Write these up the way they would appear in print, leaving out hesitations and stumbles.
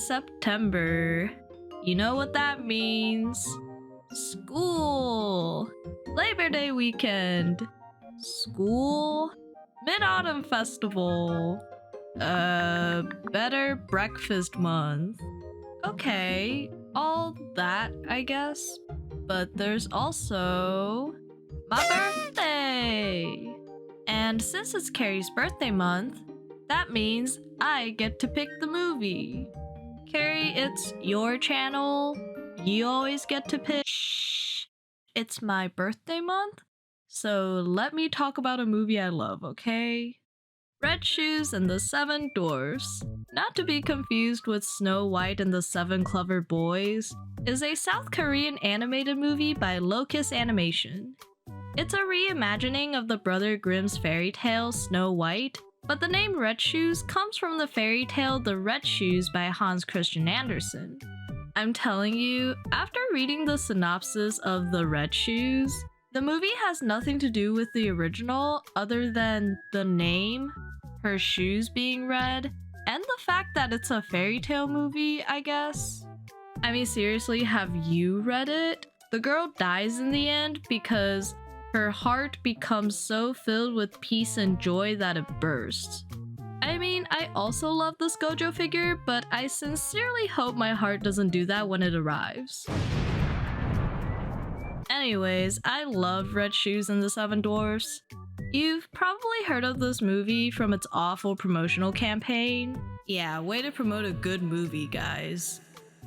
September. You know what that means. School. Labor Day weekend. School. Mid-Autumn Festival. Better Breakfast Month. Okay, all that, I guess. But there's also my birthday! And since it's Carrie's birthday month, that means I get to pick the movie. Carrie, it's your channel. You always get to pick. Shh. It's my birthday month, so let me talk about a movie I love, okay? Red Shoes and the Seven Dwarfs, not to be confused with Snow White and the Seven Clever Boys, is a South Korean animated movie by Locust Animation. It's a reimagining of the Brother Grimm's fairy tale Snow White, but the name Red Shoes comes from the fairy tale The Red Shoes by Hans Christian Andersen. I'm telling you, after reading the synopsis of The Red Shoes, the movie has nothing to do with the original other than the name, her shoes being red, and the fact that it's a fairy tale movie, I guess. I mean, seriously, have you read it? The girl dies in the end because her heart becomes so filled with peace and joy that it bursts. I mean, I also love this Gojo figure, but I sincerely hope my heart doesn't do that when it arrives. Anyways, I love Red Shoes and the Seven Dwarfs. You've probably heard of this movie from its awful promotional campaign. Yeah, way to promote a good movie, guys.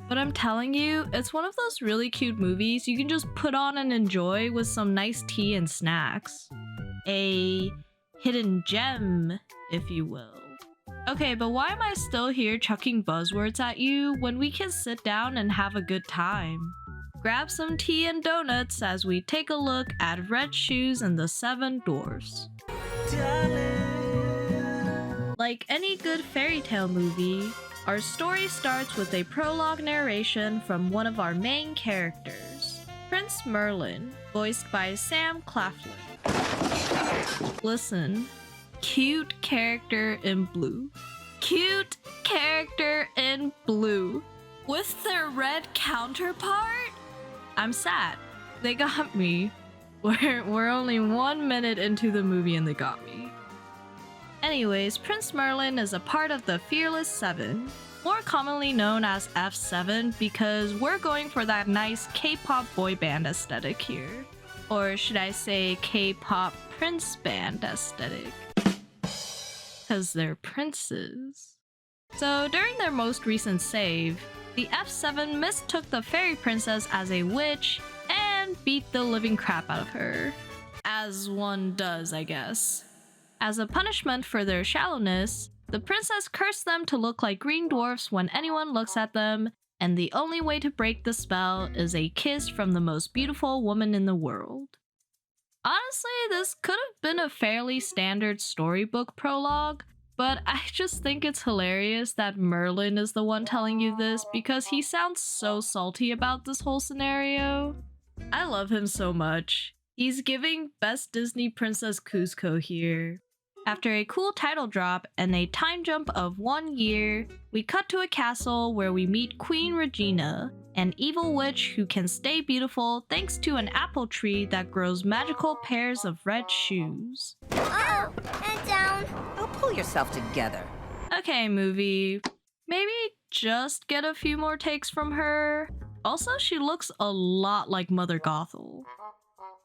But I'm telling you, it's one of those really cute movies you can just put on and enjoy with some nice tea and snacks. A hidden gem, if you will. Okay, but why am I still here chucking buzzwords at you when we can sit down and have a good time? Grab some tea and donuts as we take a look at Red Shoes and the Seven Dwarfs. Like any good fairy tale movie, our story starts with a prologue narration from one of our main characters, Prince Merlin, voiced by Sam Claflin. Listen, cute character in blue. Cute character in blue. With their red counterpart? I'm sad. They got me. We're only 1 minute into the movie and they got me. Anyways, Prince Merlin is a part of the Fearless Seven, more commonly known as F7 because we're going for that nice K-pop boy band aesthetic here. Or should I say K-pop prince band aesthetic? Cause they're princes. So during their most recent save, the F7 mistook the fairy princess as a witch and beat the living crap out of her. As one does, I guess. As a punishment for their shallowness, the princess cursed them to look like green dwarfs when anyone looks at them, and the only way to break the spell is a kiss from the most beautiful woman in the world. Honestly, this could have been a fairly standard storybook prologue, but I just think it's hilarious that Merlin is the one telling you this because he sounds so salty about this whole scenario. I love him so much. He's giving Best Disney Princess Kuzco here. After a cool title drop and a time jump of 1 year, we cut to a castle where we meet Queen Regina, an evil witch who can stay beautiful thanks to an apple tree that grows magical pairs of red shoes. Uh-oh, head down. Oh, pull yourself together. Okay, movie. Maybe just get a few more takes from her. Also, she looks a lot like Mother Gothel.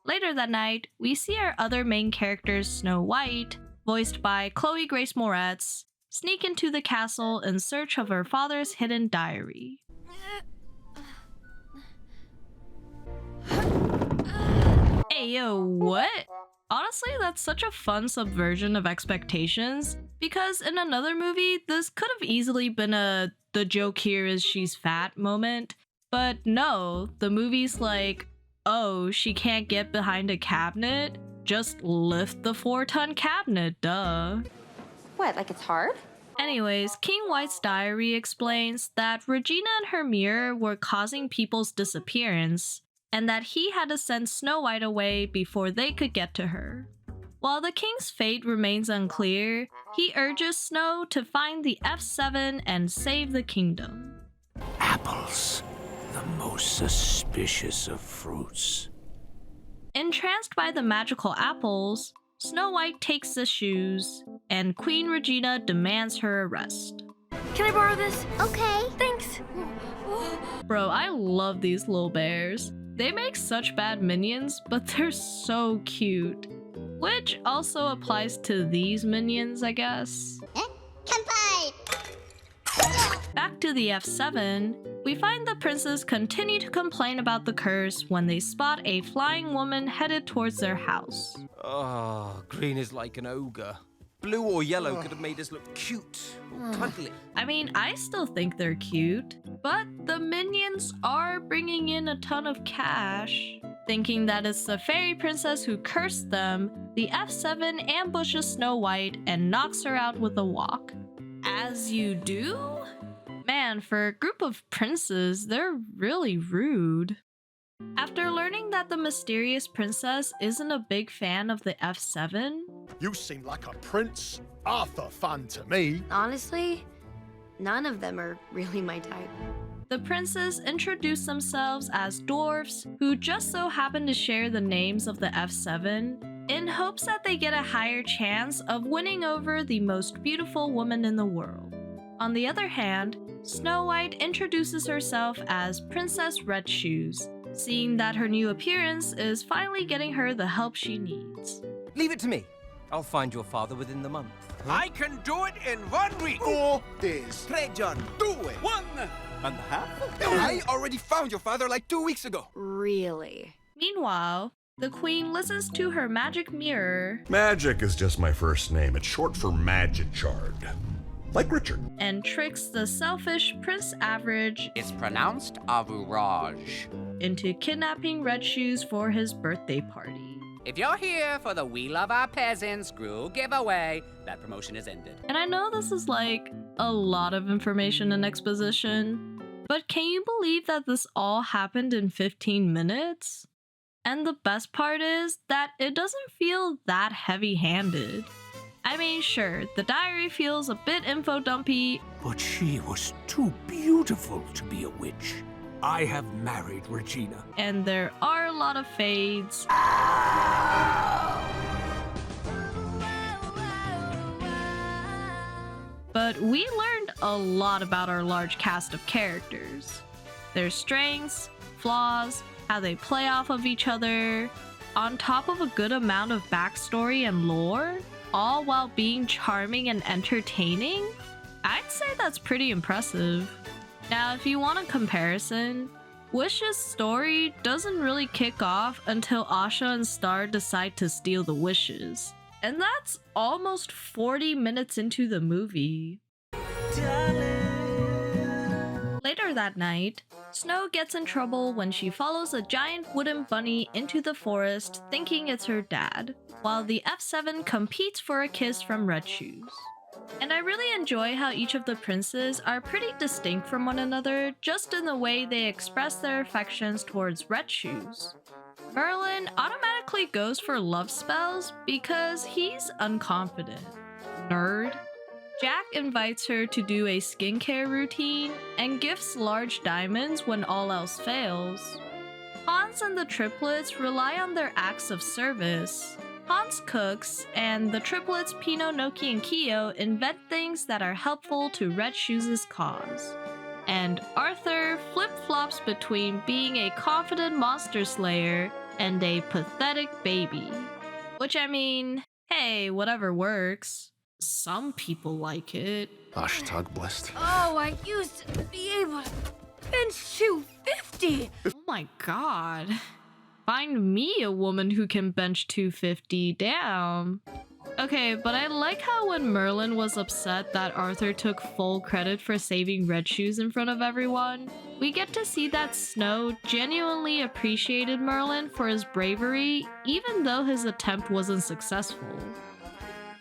Later that night, we see our other main characters, Snow White, voiced by Chloe Grace Moretz, sneak into the castle in search of her father's hidden diary. Ayo, what? Honestly, that's such a fun subversion of expectations, because in another movie, this could have easily been a "the joke here is she's fat" moment, but no, the movie's like, oh, she can't get behind a cabinet? Just lift the 4-ton cabinet, duh. What, like it's hard? Anyways, King White's diary explains that Regina and her mirror were causing people's disappearance, and that he had to send Snow White away before they could get to her. While the king's fate remains unclear, he urges Snow to find the F7 and save the kingdom. Apples. The most suspicious of fruits. Entranced by the magical apples, Snow White takes the shoes, and Queen Regina demands her arrest. Can I borrow this? Okay. Thanks. Bro, I love these little bears. They make such bad minions, but they're so cute. Which also applies to these minions, I guess. Back to the F7, we find the princes continue to complain about the curse when they spot a flying woman headed towards their house. Oh, green is like an ogre. Blue or yellow could have made us look cute or cuddly. I mean, I still think they're cute, but the minions are bringing in a ton of cash. Thinking that it's the fairy princess who cursed them, the F7 ambushes Snow White and knocks her out with a walk. As you do? Man, for a group of princes, they're really rude. After learning that the mysterious princess isn't a big fan of the F7, You seem like a Prince Arthur fan to me. Honestly, none of them are really my type. the princes introduce themselves as dwarfs who just so happen to share the names of the F7 in hopes that they get a higher chance of winning over the most beautiful woman in the world. On the other hand, Snow White introduces herself as Princess Red Shoes, seeing that her new appearance is finally getting her the help she needs. Leave it to me. I'll find your father within the month. I can do it in 1 week. 4 days. Pray, John, do it. 1.5. I already found your father like 2 weeks ago. Really? Meanwhile, the queen listens to her magic mirror Magic is just my first name. It's short for Magichard. Like Richard. and tricks the selfish Prince Average It's pronounced Average. into kidnapping Red Shoes for his birthday party. If you're here for the We Love Our Peasants Screw giveaway, that promotion is ended. And I know this is like a lot of information and exposition, but can you believe that this all happened in 15 minutes? And the best part is that it doesn't feel that heavy-handed. I mean, sure, the diary feels a bit info-dumpy, But she was too beautiful to be a witch. I have married Regina. and there are a lot of fades. But we learned a lot about our large cast of characters. Their strengths, flaws, how they play off of each other, on top of a good amount of backstory and lore, all while being charming and entertaining. I'd say that's pretty impressive. Now, if you want a comparison, Wish's story doesn't really kick off until Asha and Star decide to steal the wishes. And that's almost 40 minutes into the movie. Later that night, Snow gets in trouble when she follows a giant wooden bunny into the forest thinking it's her dad, while the F7 competes for a kiss from Red Shoes. And I really enjoy how each of the princes are pretty distinct from one another just in the way they express their affections towards Red Shoes. Merlin automatically goes for love spells because he's unconfident. Nerd. Jack invites her to do a skincare routine and gifts large diamonds when all else fails. Hans and the triplets rely on their acts of service. Hans cooks, and the triplets Pino, Noki, and Kyo invent things that are helpful to Red Shoes' cause. And Arthur flip-flops between being a confident monster slayer and a pathetic baby. Which, I mean, hey, whatever works. Some people like it. Hashtag blessed. Oh, I used to be able to bench 250. Oh my god. Find me a woman who can bench 250 down. Okay, but I like how when Merlin was upset that Arthur took full credit for saving Red Shoes in front of everyone, we get to see that Snow genuinely appreciated Merlin for his bravery, even though his attempt wasn't successful.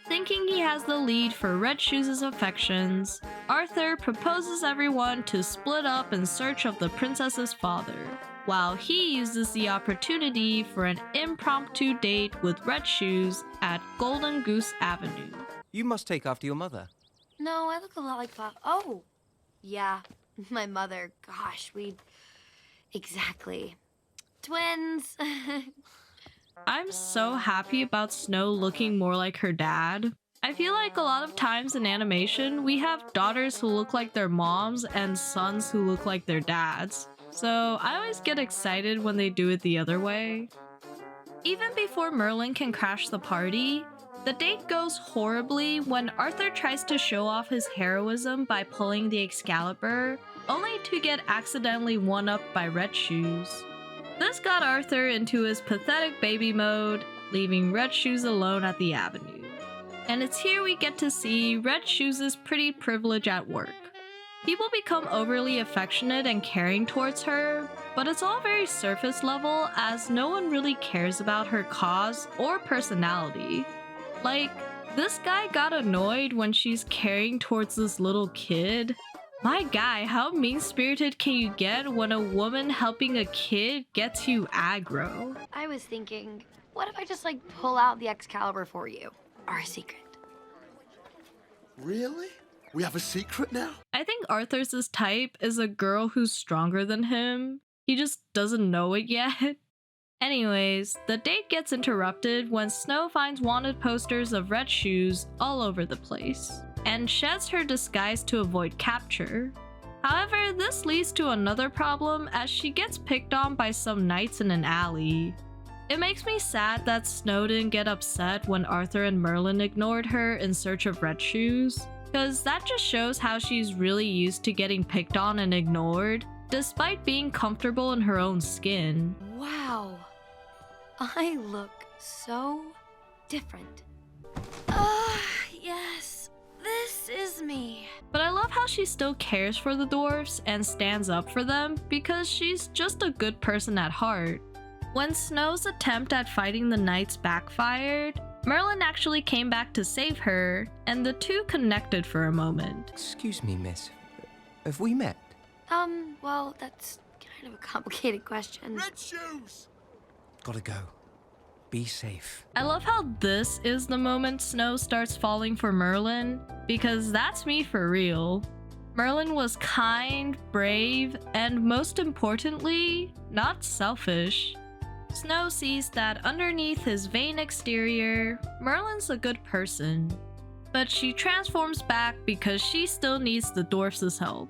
Thinking he has the lead for Red Shoes' affections, Arthur proposes everyone to split up in search of the princess's father, while he uses the opportunity for an impromptu date with Red Shoes at Golden Goose Avenue. You must take after your mother. No, I look a lot like Pop. Oh, yeah. My mother, gosh, exactly. Twins. I'm so happy about Snow looking more like her dad. I feel like a lot of times in animation, we have daughters who look like their moms and sons who look like their dads. So I always get excited when they do it the other way. Even before Merlin can crash the party, the date goes horribly when Arthur tries to show off his heroism by pulling the Excalibur, only to get accidentally one-upped by Red Shoes. This got Arthur into his pathetic baby mode, leaving Red Shoes alone at the avenue. And it's here we get to see Red Shoes' pretty privilege at work. People become overly affectionate and caring towards her, but it's all very surface level as no one really cares about her cause or personality. Like, this guy got annoyed when she's caring towards this little kid. My guy, how mean-spirited can you get when a woman helping a kid gets you aggro? I was thinking, what if I just like pull out the Excalibur for you? Our secret. Really? We have a secret now? I think Arthur's type is a girl who's stronger than him. He just doesn't know it yet. Anyways, the date gets interrupted when Snow finds wanted posters of Red Shoes all over the place, and sheds her disguise to avoid capture. However, this leads to another problem as she gets picked on by some knights in an alley. It makes me sad that Snow didn't get upset when Arthur and Merlin ignored her in search of Red Shoes, cause that just shows how she's really used to getting picked on and ignored, despite being comfortable in her own skin. Wow. I look so different. Yes. This is me. But I love how she still cares for the dwarfs and stands up for them because she's just a good person at heart. When Snow's attempt at fighting the knights backfired, Merlin actually came back to save her, and the two connected for a moment. Excuse me, miss. Have we met? Well, that's kind of a complicated question. Red Shoes! Gotta go. Be safe. I love how this is the moment Snow starts falling for Merlin, because that's me for real. Merlin was kind, brave, and most importantly, not selfish. Snow sees that underneath his vain exterior, Merlin's a good person. But she transforms back because she still needs the dwarfs' help.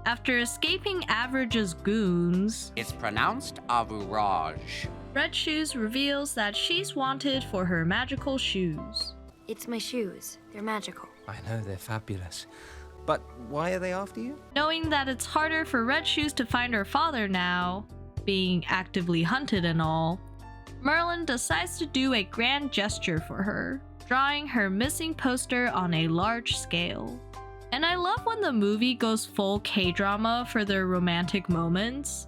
After escaping Average's goons, It's pronounced Average. Red Shoes reveals that she's wanted for her magical shoes. It's my shoes. They're magical. I know, they're fabulous. But why are they after you? Knowing that it's harder for Red Shoes to find her father now, being actively hunted and all, Merlin decides to do a grand gesture for her, drawing her missing poster on a large scale. And I love when the movie goes full K-drama for their romantic moments.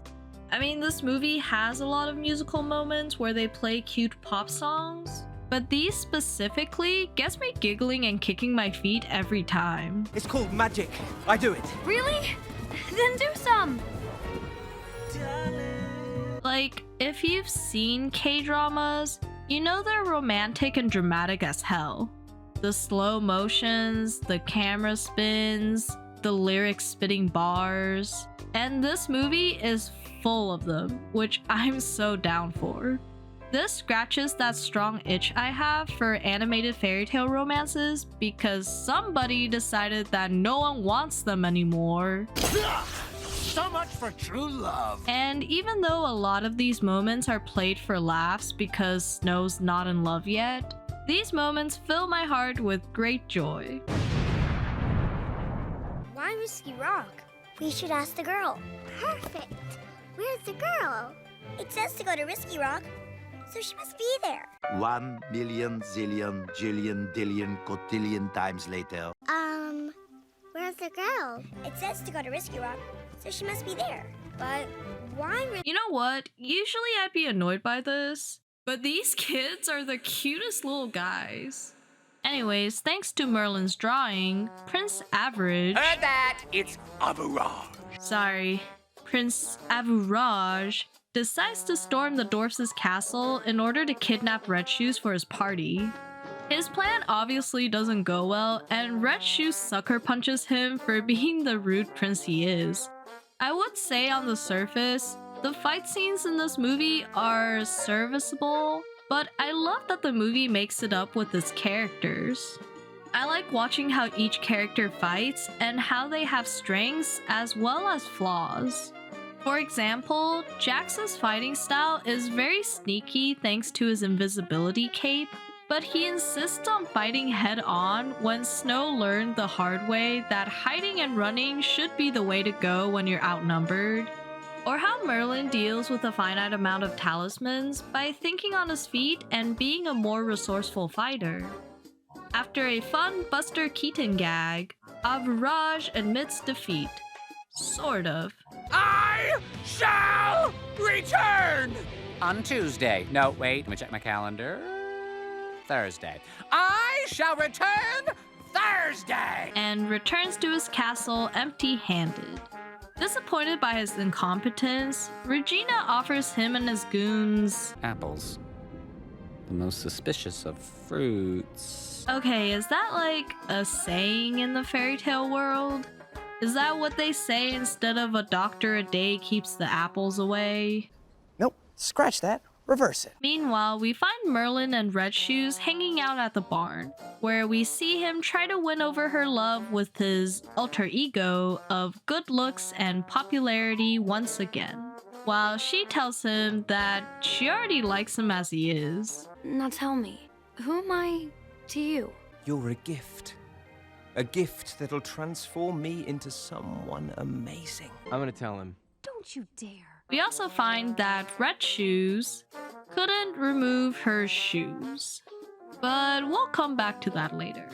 I mean, this movie has a lot of musical moments where they play cute pop songs, but these specifically gets me giggling and kicking my feet every time. It's called magic. I do it. Really? Then do some. Like, if you've seen K-dramas, you know they're romantic and dramatic as hell. The slow motions, the camera spins, the lyrics spitting bars, and this movie is full of them, which I'm so down for. This scratches that strong itch I have for animated fairy tale romances because somebody decided that no one wants them anymore. So much for true love. And even though a lot of these moments are played for laughs because Snow's not in love yet, these moments fill my heart with great joy. Why Risky Rock? We should ask the girl. Perfect. Where's the girl? It says to go to Risky Rock, so she must be there. 1 million, zillion, jillion, dillion, cotillion times later. Where's the girl? It says to go to Risky Rock, so she must be there. But why? You know what? Usually I'd be annoyed by this, but these kids are the cutest little guys. Anyways, thanks to Merlin's drawing, Prince Average... Heard that! It's Prince Average decides to storm the dwarfs' castle in order to kidnap Red Shoes for his party. His plan obviously doesn't go well, and Red Shoes sucker punches him for being the rude prince he is. I would say on the surface, the fight scenes in this movie are serviceable, but I love that the movie makes it up with its characters. I like watching how each character fights and how they have strengths as well as flaws. For example, Jax's fighting style is very sneaky thanks to his invisibility cape, but he insists on fighting head-on when Snow learned the hard way that hiding and running should be the way to go when you're outnumbered. Or how Merlin deals with a finite amount of talismans by thinking on his feet and being a more resourceful fighter. After a fun Buster Keaton gag, Aviraj admits defeat. Sort of. I shall return! On Tuesday. No, wait, let me check my calendar. Thursday. I shall return Thursday! And returns to his castle empty-handed. Disappointed by his incompetence, Regina offers him and his goons apples. The most suspicious of fruits. Okay, is that like a saying in the fairy tale world? Is that what they say instead of a doctor a day keeps the apples away? Nope, scratch that. Reverse it. Meanwhile, we find Merlin and Red Shoes hanging out at the barn, where we see him try to win over her love with his alter ego of good looks and popularity once again, while she tells him that she already likes him as he is. Now tell me, who am I to you? You're a gift. A gift that'll transform me into someone amazing. I'm gonna tell him. Don't you dare. We also find that Red Shoes couldn't remove her shoes, but we'll come back to that later.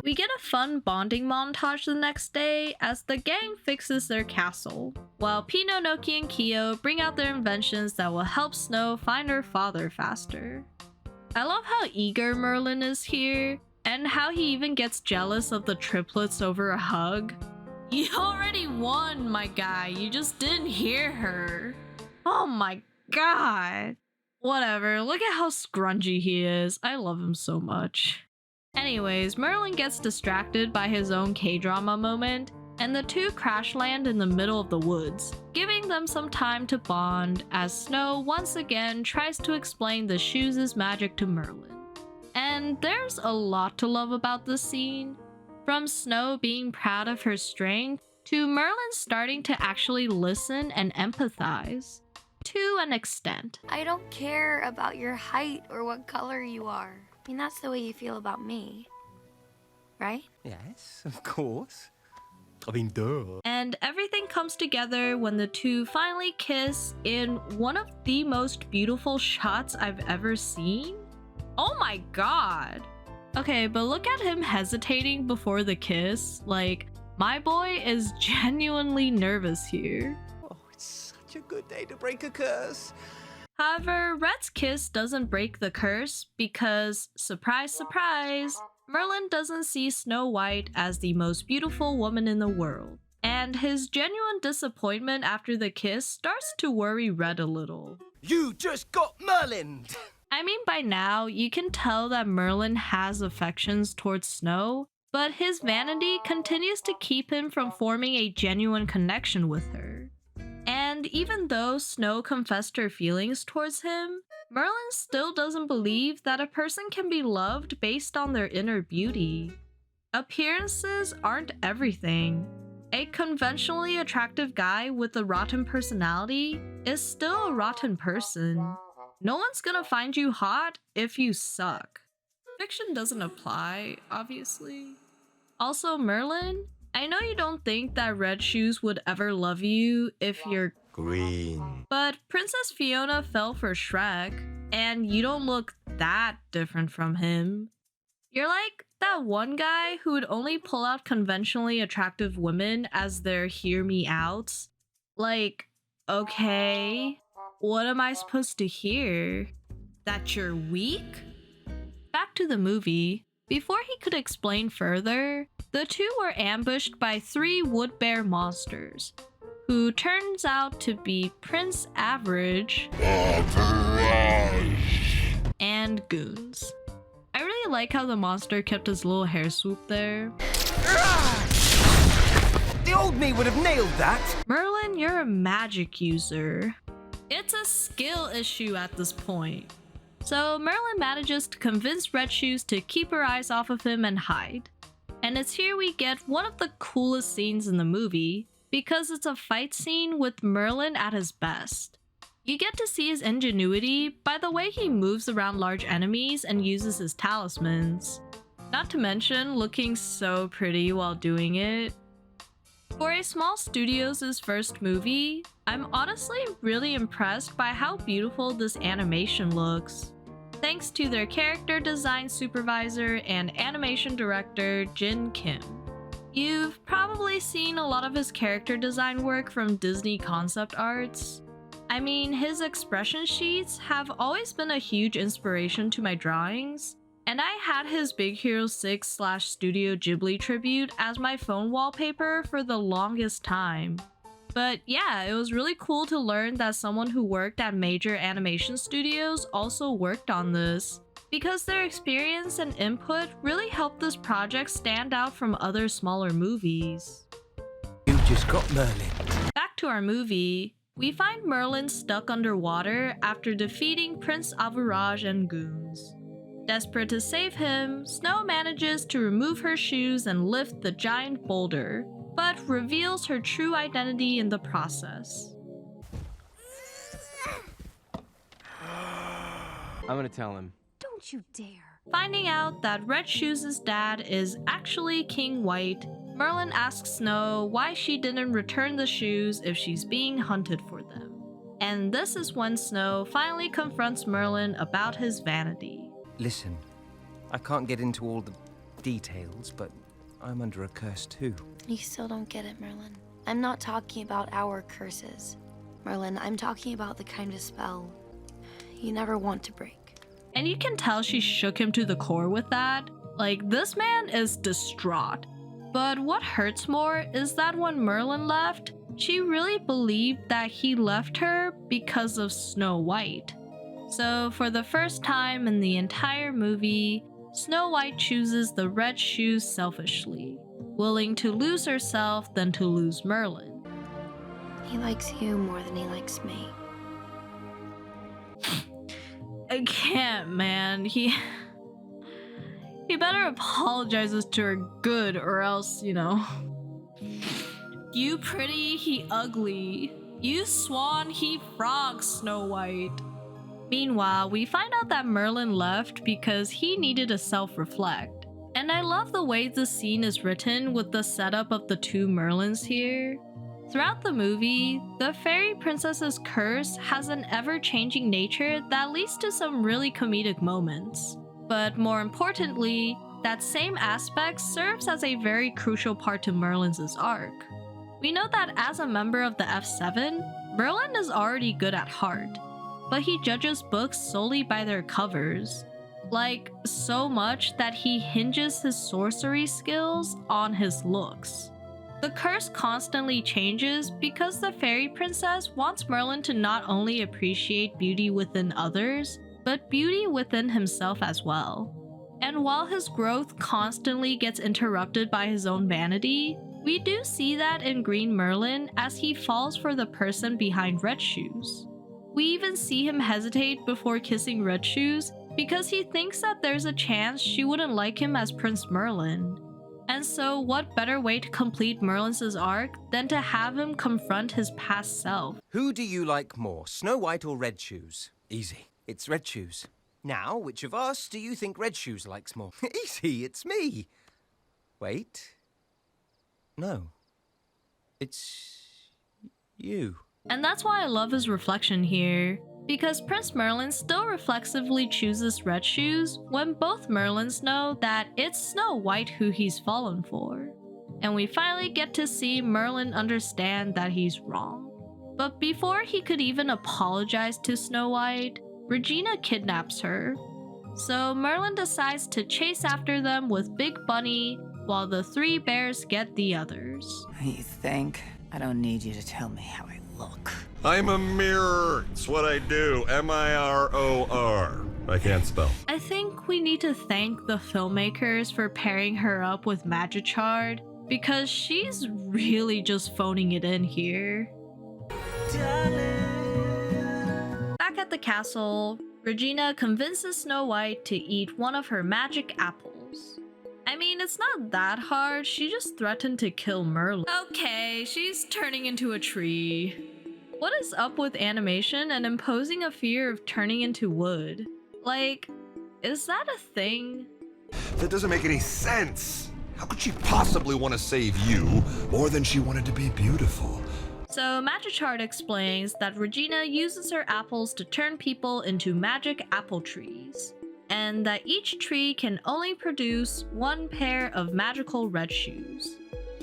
We get a fun bonding montage the next day as the gang fixes their castle, while Pino, Noki, and Kyo bring out their inventions that will help Snow find her father faster. I love how eager Merlin is here, and how he even gets jealous of the triplets over a hug. You already won, my guy. You just didn't hear her. Oh my god. Whatever, look at how scrungy he is. I love him so much. Anyways, Merlin gets distracted by his own K-drama moment, and the two crash land in the middle of the woods, giving them some time to bond as Snow once again tries to explain the shoes' magic to Merlin. And there's a lot to love about this scene. From Snow being proud of her strength, to Merlin starting to actually listen and empathize. To an extent. I don't care about your height or what color you are. I mean, that's the way you feel about me, right? Yes, of course. I mean, duh. And everything comes together when the two finally kiss in one of the most beautiful shots I've ever seen. Oh my god. Okay, but look at him hesitating before the kiss. Like, my boy is genuinely nervous here. Oh, it's such a good day to break a curse. However, Red's kiss doesn't break the curse because, surprise, surprise, Merlin doesn't see Snow White as the most beautiful woman in the world. And his genuine disappointment after the kiss starts to worry Red a little. You just got Merlin! I mean, by now, you can tell that Merlin has affections towards Snow, but his vanity continues to keep him from forming a genuine connection with her. And even though Snow confessed her feelings towards him, Merlin still doesn't believe that a person can be loved based on their inner beauty. Appearances aren't everything. A conventionally attractive guy with a rotten personality is still a rotten person. No one's gonna find you hot if you suck. Fiction doesn't apply, obviously. Also, Merlin, I know you don't think that Red Shoes would ever love you if you're green. But Princess Fiona fell for Shrek, and you don't look that different from him. You're like that one guy who would only pull out conventionally attractive women as their hear me outs. Like, okay, what am I supposed to hear? That you're weak? Back to the movie. Before he could explain further, the two were ambushed by 3 wood bear monsters, who turns out to be Prince Average and goons. I really like how the monster kept his little hair swoop there. The old me would have nailed that! Merlin, you're a magic user. It's a skill issue at this point. So Merlin manages to convince Red Shoes to keep her eyes off of him and hide. And it's here we get one of the coolest scenes in the movie, because it's a fight scene with Merlin at his best. You get to see his ingenuity by the way he moves around large enemies and uses his talismans. Not to mention looking so pretty while doing it. For a small studio's first movie, I'm honestly really impressed by how beautiful this animation looks. Thanks to their character design supervisor and animation director, Jin Kim. You've probably seen a lot of his character design work from Disney concept arts. I mean, his expression sheets have always been a huge inspiration to my drawings, and I had his Big Hero 6 / Studio Ghibli tribute as my phone wallpaper for the longest time. But yeah, it was really cool to learn that someone who worked at major animation studios also worked on this, because their experience and input really helped this project stand out from other smaller movies. You just got Merlin. Back to our movie, we find Merlin stuck underwater after defeating Prince Avuraj and goons. Desperate to save him, Snow manages to remove her shoes and lift the giant boulder, but reveals her true identity in the process. I'm gonna tell him. Don't you dare. Finding out that Red Shoes' dad is actually King White, Merlin asks Snow why she didn't return the shoes if she's being hunted for them. And this is when Snow finally confronts Merlin about his vanity. Listen, I can't get into all the details, but I'm under a curse too. You still don't get it, Merlin. I'm not talking about our curses. Merlin, I'm talking about the kind of spell you never want to break. And you can tell she shook him to the core with that. Like, this man is distraught. But what hurts more is that when Merlin left, she really believed that he left her because of Snow White. So for the first time in the entire movie, Snow White chooses the Red Shoes selfishly, willing to lose herself than to lose Merlin. He likes you more than he likes me. I can't, man. He better apologizes to her good, or else, you know. You pretty, he ugly. You swan, he frog, Snow White. Meanwhile, we find out that Merlin left because he needed to self-reflect. And I love the way the scene is written with the setup of the two Merlins here. Throughout the movie, the fairy princess's curse has an ever-changing nature that leads to some really comedic moments. But more importantly, that same aspect serves as a very crucial part to Merlin's arc. We know that as a member of the F7, Merlin is already good at heart, but he judges books solely by their covers. Like, so much that he hinges his sorcery skills on his looks. The curse constantly changes because the fairy princess wants Merlin to not only appreciate beauty within others, but beauty within himself as well. And while his growth constantly gets interrupted by his own vanity, we do see that in Green Merlin as he falls for the person behind Red Shoes. We even see him hesitate before kissing Red Shoes because he thinks that there's a chance she wouldn't like him as Prince Merlin. And so what better way to complete Merlin's arc than to have him confront his past self? Who do you like more, Snow White or Red Shoes? Easy. It's Red Shoes. Now, which of us do you think Red Shoes likes more? Easy, it's me. Wait. No. It's you. And that's why I love his reflection here, because Prince Merlin still reflexively chooses Red Shoes when both Merlins know that it's Snow White who he's fallen for. And we finally get to see Merlin understand that he's wrong. But before he could even apologize to Snow White, Regina kidnaps her. So Merlin decides to chase after them with Big Bunny while the three bears get the others. You think? I don't need you to tell me how I look. I'm a mirror. It's what I do. M-I-R-O-R. I can't spell. I think we need to thank the filmmakers for pairing her up with Magichard, because she's really just phoning it in here. Back at the castle, Regina convinces Snow White to eat one of her magic apples. I mean, it's not that hard, she just threatened to kill Merlin. Okay, she's turning into a tree. What is up with animation and imposing a fear of turning into wood? Like, is that a thing? That doesn't make any sense. How could she possibly want to save you more than she wanted to be beautiful? So Magichard explains that Regina uses her apples to turn people into magic apple trees, and that each tree can only produce one pair of magical red shoes.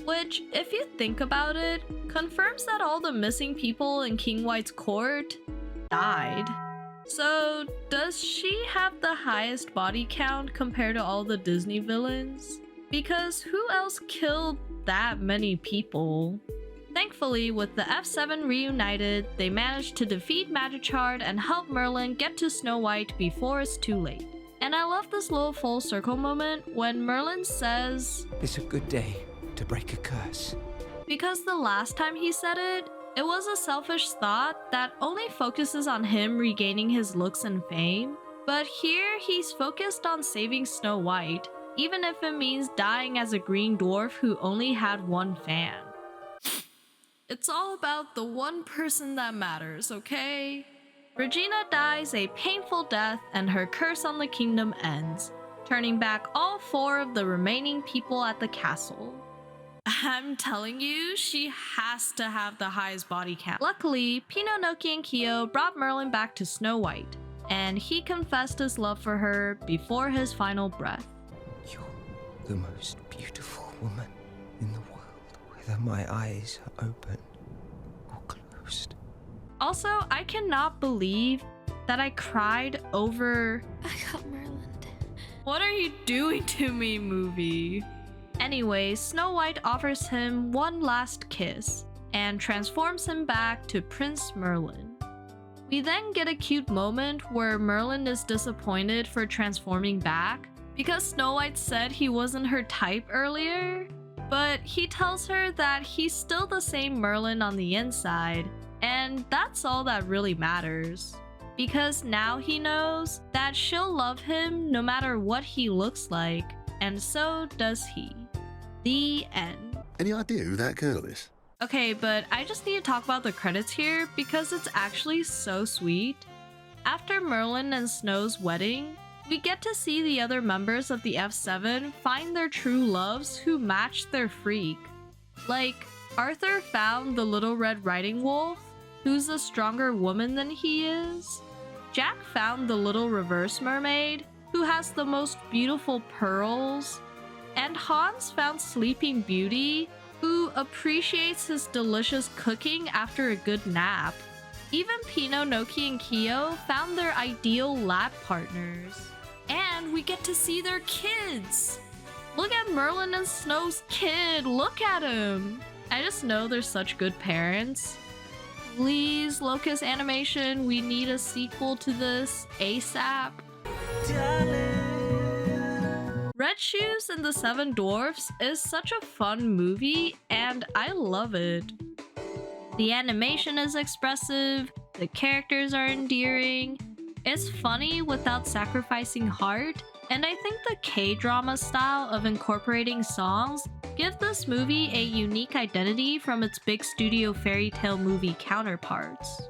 Which, if you think about it, confirms that all the missing people in King White's court died. So, does she have the highest body count compared to all the Disney villains? Because who else killed that many people? Thankfully, with the F7 reunited, they managed to defeat Magichard and help Merlin get to Snow White before it's too late. And I love this little full circle moment when Merlin says, "It's a good day to break a curse." Because the last time he said it, it was a selfish thought that only focuses on him regaining his looks and fame. But here he's focused on saving Snow White, even if it means dying as a green dwarf who only had one fan. It's all about the one person that matters, okay? Regina dies a painful death and her curse on the kingdom ends, turning back all 4 of the remaining people at the castle. I'm telling you, she has to have the highest body count. Luckily, Pinocchio and Kyo brought Merlin back to Snow White, and he confessed his love for her before his final breath. "You're the most beautiful woman in the world, whether my eyes are open or closed." Also, I cannot believe that I cried over I got Merlin. "What are you doing to me?" movie. Anyway, Snow White offers him one last kiss and transforms him back to Prince Merlin. We then get a cute moment where Merlin is disappointed for transforming back because Snow White said he wasn't her type earlier, but he tells her that he's still the same Merlin on the inside, and that's all that really matters. Because now he knows that she'll love him no matter what he looks like, and so does he. The end. Any idea who that girl is? Okay, but I just need to talk about the credits here because it's actually so sweet. After Merlin and Snow's wedding, we get to see the other members of the F7 find their true loves who match their freak. Like, Arthur found the Little Red Riding Wolf, who's a stronger woman than he is. Jack found the Little Reverse Mermaid, who has the most beautiful pearls. And Hans found Sleeping Beauty, who appreciates his delicious cooking after a good nap. Even Pinocchio and Kyo found their ideal lap partners. And we get to see their kids! Look at Merlin and Snow's kid, look at him! I just know they're such good parents. Please, Locust Animation, we need a sequel to this ASAP. Red Shoes and the Seven Dwarfs is such a fun movie, and I love it. The animation is expressive, the characters are endearing, it's funny without sacrificing heart, and I think the K-drama style of incorporating songs give this movie a unique identity from its big studio fairy tale movie counterparts.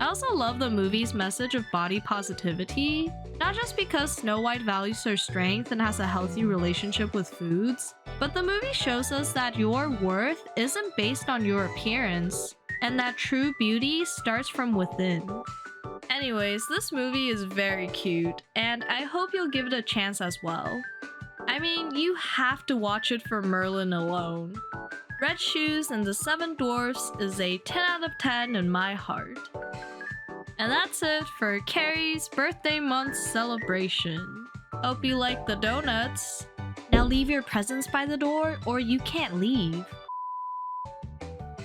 I also love the movie's message of body positivity, not just because Snow White values her strength and has a healthy relationship with foods, but the movie shows us that your worth isn't based on your appearance, and that true beauty starts from within. Anyways, this movie is very cute, and I hope you'll give it a chance as well. I mean, you have to watch it for Merlin alone. Red Shoes and the Seven Dwarfs is a 10 out of 10 in my heart. And that's it for Carrie's birthday month celebration. Hope you like the donuts. Now leave your presents by the door or you can't leave.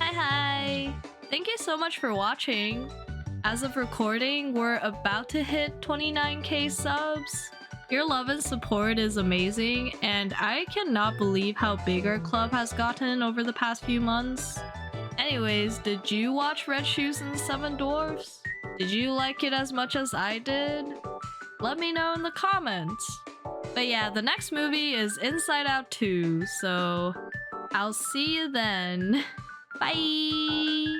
Hi! Thank you so much for watching. As of recording, we're about to hit 29k subs. Your love and support is amazing, and I cannot believe how big our club has gotten over the past few months. Anyways, did you watch Red Shoes and the Seven Dwarfs? Did you like it as much as I did? Let me know in the comments. But yeah, the next movie is Inside Out 2, so I'll see you then. Bye!